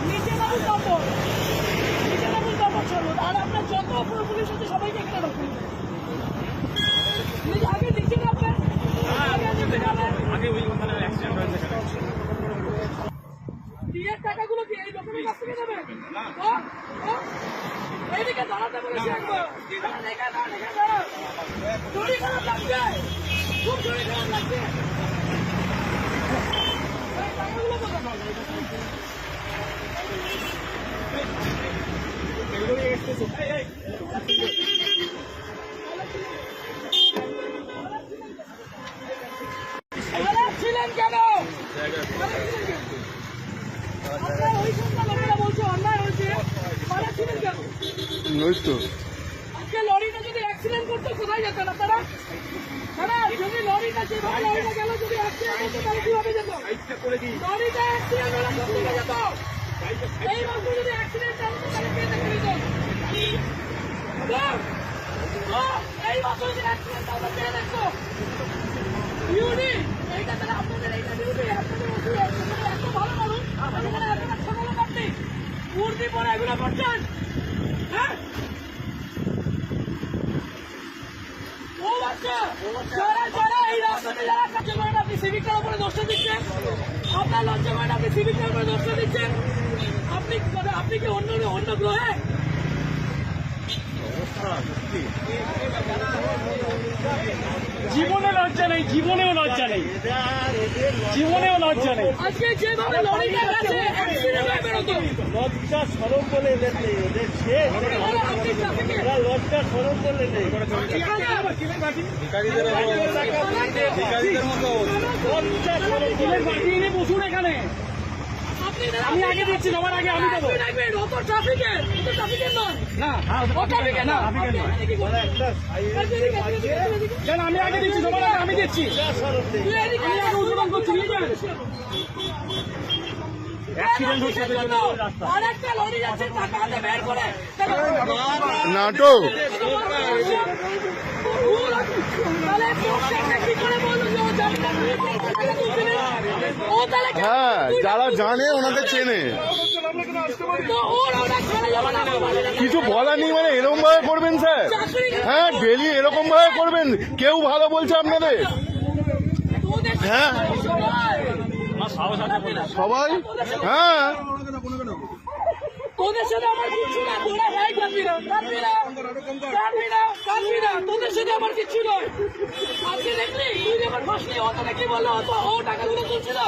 নিচে নামুন কাপড়, নিচে নামুন কাপড় ছাড়ুন। আর আপনার যত পুলিশ আছে সবাইকে এখানে রাখুন। আগে নিচে নামবেন, আগে নিচে নামবেন। বিয়ের টাকাগুলো কি এই লোকের কাছ থেকে নেবেন? এইদিকে দাঁড়াতে বলেছি একবার। শরীর খারাপ লাগছে, খুব শরীর খারাপ লাগছে। এই টাকাগুলো কোথায়? ছিলেন কেন? ওই সন্ধ্যা লোকেরা বলছে অন্যায় হয়েছে, মারা ছিলেন কেন? আজকে লরিটা যদি অ্যাক্সিডেন্ট করতো কোথায় যেতেন আপনারা? যদি লরিটা যেভাবে লরিটা গেল যদি অ্যাক্সিডেন্ট করতো তাহলে কিভাবে যেত? লরিটা অ্যাক্সিডেন্ট হলে কোন দিকে যেত? এই মাত্র যদি অ্যাক্সিডেন্ট হতো তাহলে কে দেখে নিত? এই মাত্র যদি অ্যাক্সিডেন্ট হতো কে দেখতো? ডিউটি এইটা তাহলে আপনাদের এইটা ডিউটি, আপনাদের ওষুধ এত ভালো মানুষ এখানে এতটা ছোট লোক আপনি মূর্তি পরে এগুলো করছেন? হ্যাঁ, ও বাচ্চা যারা যারা এই রাস্তাতে যারা কাজ করেন আপনি সিভিকটার উপরে দোষটা দিচ্ছেন। আপনার লজ্জা করেন আপনি সিভিকটার উপরে দোষটা দিচ্ছেন। আপনি কি অন্য গ্রহে? জীবনে লজ্জা নেই, জীবনেও লজ্জা নেই, জীবনেও লজ্জা নেই। আজকে যেভাবে লড়াইটা গেছে অ্যাক্সিডেন্টে বেরোতো লজ্জা সরম বলে এদের নেই, ওদের সে লজ্জা সরম বলে নেই। বসুন এখানে, আমি আগে দিচ্ছি, সবার আগে আমি দেবো। আমি আগে দিচ্ছি, সবার আগে আমি দিচ্ছি। আমি আগে উদ্বোধন করছি, নাটক হ্যাঁ, যারা জানে ওনাদের চেনে। কিছু বলার নেই মানে এরকম ভাবে করবেন স্যার? হ্যাঁ, ডেলি এরকম ভাবে করবেন? কেউ ভালো বলছে আপনাদের? হ্যাঁ সবাই, হ্যাঁ তোদের সাথে আমার কিচ্ছু না, তোরা ভাই কাঁদবি না, তোদের সাথে আমার কিচ্ছু নয়। আজকে দেখলি তুই যখন ফাঁসলি ও তোকে কি বললো? ও টাকাগুলো তুলছিল।